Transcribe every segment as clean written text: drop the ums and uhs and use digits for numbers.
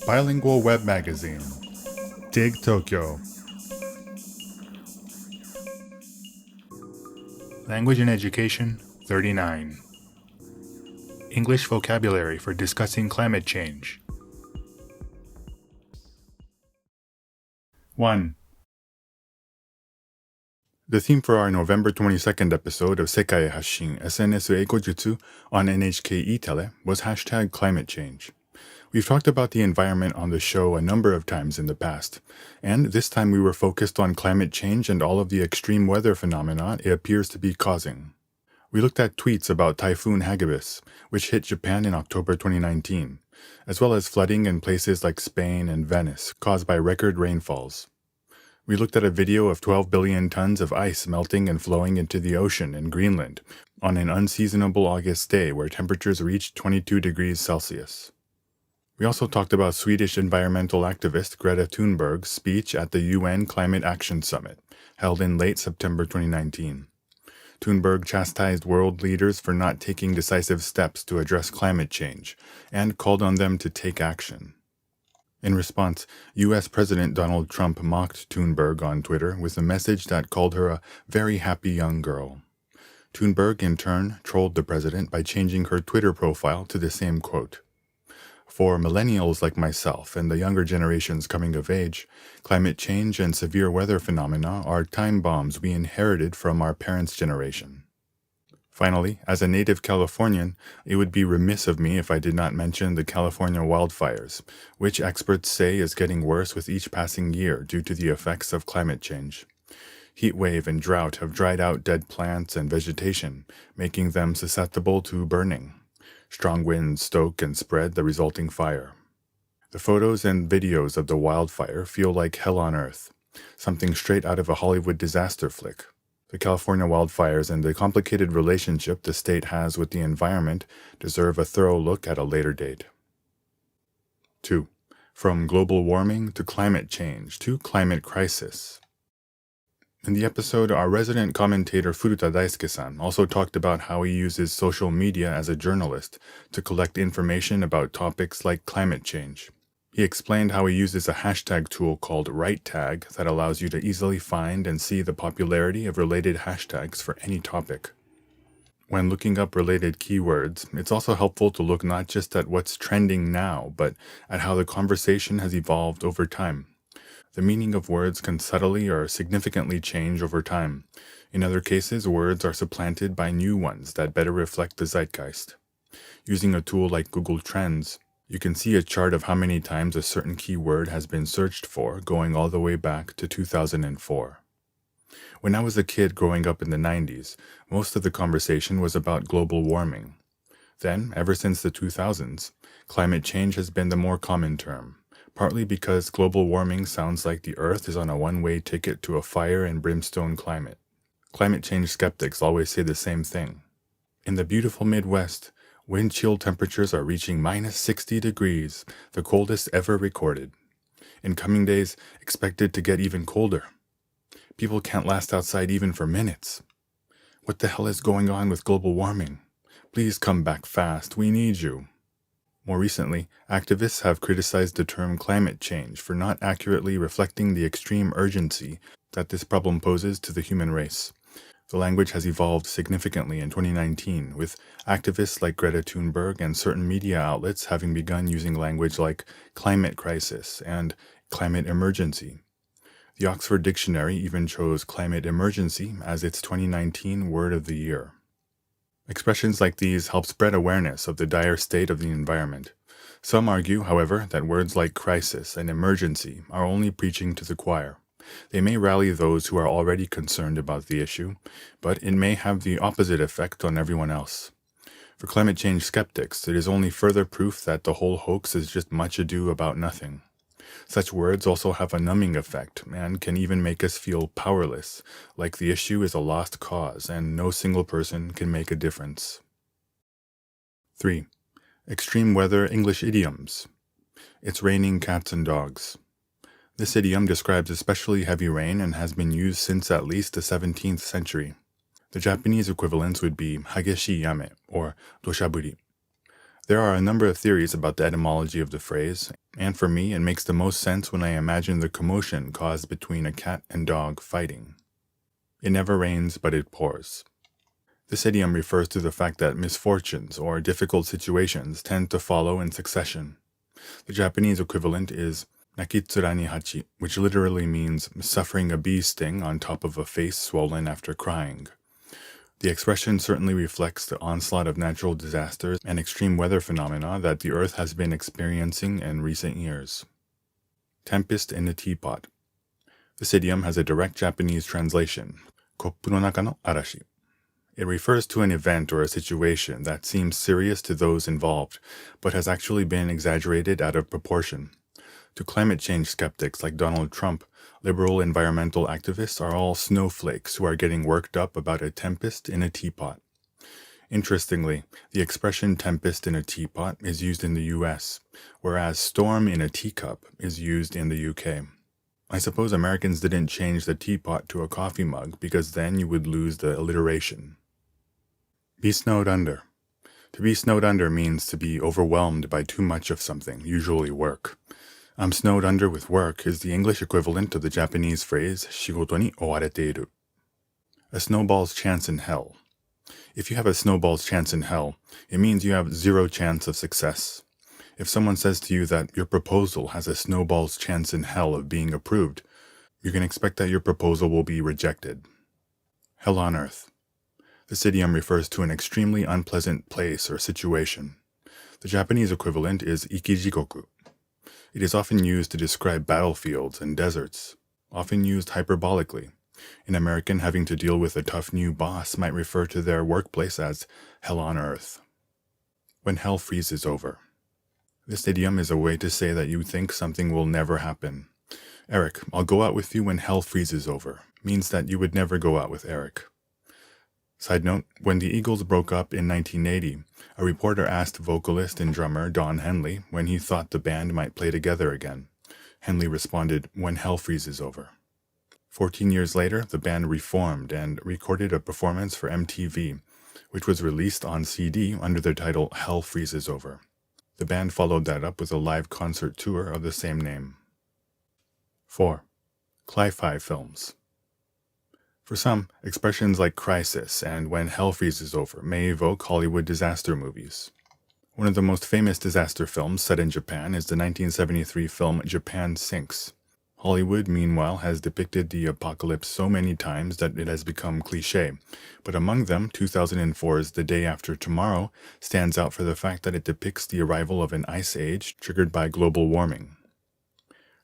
Bilingual web magazine. Dig Tokyo. Language and Education 39. English vocabulary for discussing climate change. 1. The theme for our November 22nd episode of Sekai Hasshin SNS Eigojutsu on NHK E-Tele was hashtag climate change. We've talked about the environment on the show a number of times in the past, and this time we were focused on climate change and all of the extreme weather phenomena it appears to be causing. We looked at tweets about Typhoon Hagibis, which hit Japan in October 2019, as well as flooding in places like Spain and Venice caused by record rainfalls. We looked at a video of 12 billion tons of ice melting and flowing into the ocean in Greenland on an unseasonable August day where temperatures reached 22 degrees Celsius. We also talked about Swedish environmental activist Greta Thunberg's speech at the UN Climate Action Summit, held in late September 2019. Thunberg chastised world leaders for not taking decisive steps to address climate change and called on them to take action. In response, U.S. President Donald Trump mocked Thunberg on Twitter with a message that called her a very happy young girl. Thunberg, in turn, trolled the president by changing her Twitter profile to the same quote. For millennials like myself and the younger generations coming of age, climate change and severe weather phenomena are time bombs we inherited from our parents' generation. Finally, as a native Californian, it would be remiss of me if I did not mention the California wildfires, which experts say is getting worse with each passing year due to the effects of climate change. Heat wave and drought have dried out dead plants and vegetation, making them susceptible to burning. Strong winds stoke and spread the resulting fire. The photos and videos of the wildfire feel like hell on earth, something straight out of a Hollywood disaster flick. The California wildfires and the complicated relationship the state has with the environment deserve a thorough look at a later date. 2. From global warming to climate change to climate crisis. In the episode, our resident commentator Furuta Daisuke-san also talked about how he uses social media as a journalist to collect information about topics like climate change. He explained how he uses a hashtag tool called RightTag that allows you to easily find and see the popularity of related hashtags for any topic. When looking up related keywords, it's also helpful to look not just at what's trending now, but at how the conversation has evolved over time. The meaning of words can subtly or significantly change over time. In other cases, words are supplanted by new ones that better reflect the zeitgeist. Using a tool like Google Trends, you can see a chart of how many times a certain keyword has been searched for, going all the way back to 2004. When I was a kid growing up in the 90s, most of the conversation was about global warming. Then, ever since the 2000s, climate change has been the more common term, partly because global warming sounds like the Earth is on a one-way ticket to a fire and brimstone climate. Climate change skeptics always say the same thing. In the beautiful Midwest, wind chill temperatures are reaching minus 60 degrees, the coldest ever recorded. In coming days, expected to get even colder. People can't last outside even for minutes. What the hell is going on with global warming? Please come back fast, we need you. More recently, activists have criticized the term climate change for not accurately reflecting the extreme urgency that this problem poses to the human race. The language has evolved significantly in 2019, with activists like Greta Thunberg and certain media outlets having begun using language like climate crisis and climate emergency. The Oxford Dictionary even chose climate emergency as its 2019 word of the year. Expressions like these help spread awareness of the dire state of the environment. Some argue, however, that words like crisis and emergency are only preaching to the choir. They may rally those who are already concerned about the issue, but it may have the opposite effect on everyone else. For climate change skeptics, it is only further proof that the whole hoax is just much ado about nothing. Such words also have a numbing effect and can even make us feel powerless, like the issue is a lost cause and no single person can make a difference. 3. Extreme weather English idioms. It's raining cats and dogs. This idiom describes especially heavy rain and has been used since at least the 17th century. The Japanese equivalents would be hageshi yame or doshaburi. There are a number of theories about the etymology of the phrase, and for me, it makes the most sense when I imagine the commotion caused between a cat and dog fighting. It never rains, but it pours. This idiom refers to the fact that misfortunes or difficult situations tend to follow in succession. The Japanese equivalent is nakitsura ni hachi, which literally means suffering a bee sting on top of a face swollen after crying. The expression certainly reflects the onslaught of natural disasters and extreme weather phenomena that the Earth has been experiencing in recent years. Tempest in a teapot. This idiom has a direct Japanese translation, koppu no naka no arashi. It refers to an event or a situation that seems serious to those involved, but has actually been exaggerated out of proportion. To climate change skeptics like Donald Trump, liberal environmental activists are all snowflakes who are getting worked up about a tempest in a teapot. Interestingly, the expression tempest in a teapot is used in the US, whereas storm in a teacup is used in the UK. I suppose Americans didn't change the teapot to a coffee mug because then you would lose the alliteration. Be snowed under. To be snowed under means to be overwhelmed by too much of something, usually work. I'm snowed under with work is the English equivalent of the Japanese phrase shigoto ni owareteiru. A snowball's chance in hell. If you have a snowball's chance in hell, it means you have zero chance of success. If someone says to you that your proposal has a snowball's chance in hell of being approved, you can expect that your proposal will be rejected. Hell on earth. This idiom refers to an extremely unpleasant place or situation. The Japanese equivalent is ikijikoku. It is often used to describe battlefields and deserts, often used hyperbolically. An American having to deal with a tough new boss might refer to their workplace as hell on earth. When hell freezes over. This idiom is a way to say that you think something will never happen. Eric, I'll go out with you when hell freezes over, means that you would never go out with Eric. Side note, when the Eagles broke up in 1980, a reporter asked vocalist and drummer Don Henley when he thought the band might play together again. Henley responded, when hell freezes over. 14 years later, the band reformed and recorded a performance for MTV, which was released on CD under the title Hell Freezes Over. The band followed that up with a live concert tour of the same name. 4. Cli-fi films. For some, expressions like crisis and when hell freezes over may evoke Hollywood disaster movies. One of the most famous disaster films set in Japan is the 1973 film Japan Sinks. Hollywood, meanwhile, has depicted the apocalypse so many times that it has become cliché, but among them, 2004's The Day After Tomorrow stands out for the fact that it depicts the arrival of an ice age triggered by global warming.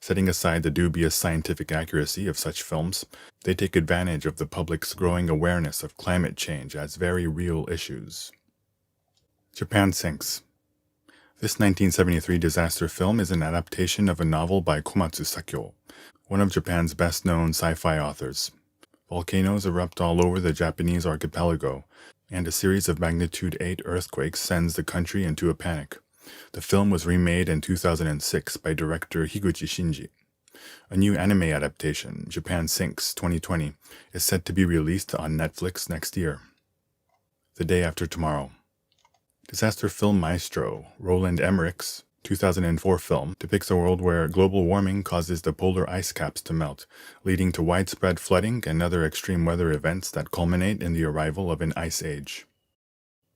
Setting aside the dubious scientific accuracy of such films, they take advantage of the public's growing awareness of climate change as very real issues. Japan Sinks. This 1973 disaster film is an adaptation of a novel by Komatsu Sakyo, one of Japan's best-known sci-fi authors. Volcanoes erupt all over the Japanese archipelago, and a series of magnitude 8 earthquakes sends the country into a panic. The film was remade in 2006 by director Higuchi Shinji. A new anime adaptation, Japan Sinks 2020, is set to be released on Netflix next year. The Day After Tomorrow. Disaster film maestro Roland Emmerich's 2004 film depicts a world where global warming causes the polar ice caps to melt, leading to widespread flooding and other extreme weather events that culminate in the arrival of an ice age.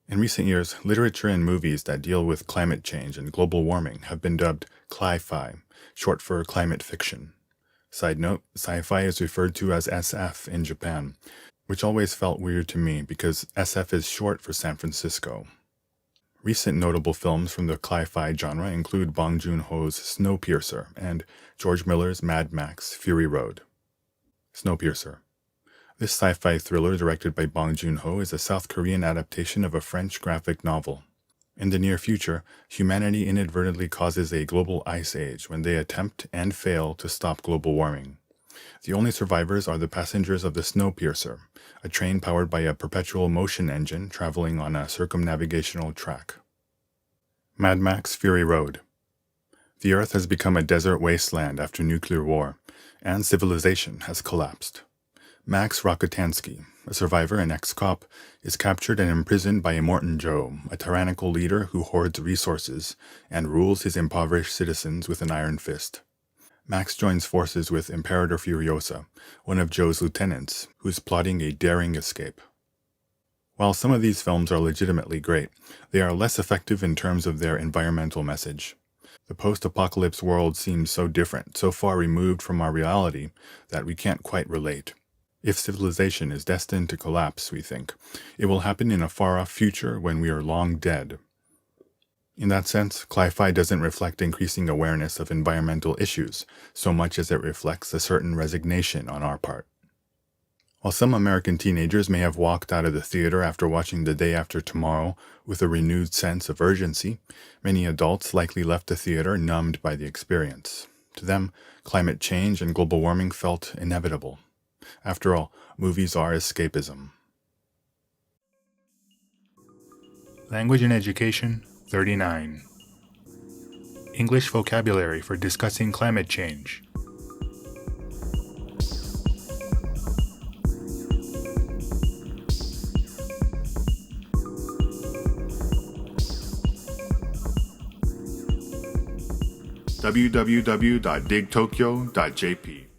In recent years, literature and movies that deal with climate change and global warming have been dubbed cli-fi, short for climate fiction. Side note, sci-fi is referred to as SF in Japan, which always felt weird to me because SF is short for San Francisco. Recent notable films from the cli-fi genre include Bong Joon-ho's Snowpiercer and George Miller's Mad Max: Fury Road. Snowpiercer. This sci-fi thriller directed by Bong Joon-ho is a South Korean adaptation of a French graphic novel. In the near future, humanity inadvertently causes a global ice age when they attempt and fail to stop global warming. The only survivors are the passengers of the Snowpiercer, a train powered by a perpetual motion engine traveling on a circumnavigational track. Mad Max: Fury Road. The Earth has become a desert wasteland after nuclear war, and civilization has collapsed. Max Rakutansky, a survivor and ex-cop, is captured and imprisoned by Immortan Joe, a tyrannical leader who hoards resources and rules his impoverished citizens with an iron fist. Max joins forces with Imperator Furiosa, one of Joe's lieutenants, who's plotting a daring escape. While some of these films are legitimately great, they are less effective in terms of their environmental message. The post-apocalypse world seems so different, so far removed from our reality, that we can't quite relate. If civilization is destined to collapse, we think, it will happen in a far-off future when we are long dead. In that sense, Cli-Fi doesn't reflect increasing awareness of environmental issues so much as it reflects a certain resignation on our part. While some American teenagers may have walked out of the theater after watching The Day After Tomorrow with a renewed sense of urgency, many adults likely left the theater numbed by the experience. To them, climate change and global warming felt inevitable. After all, movies are escapism. Language and Education 39. English vocabulary for discussing climate change. www.digtokyo.jp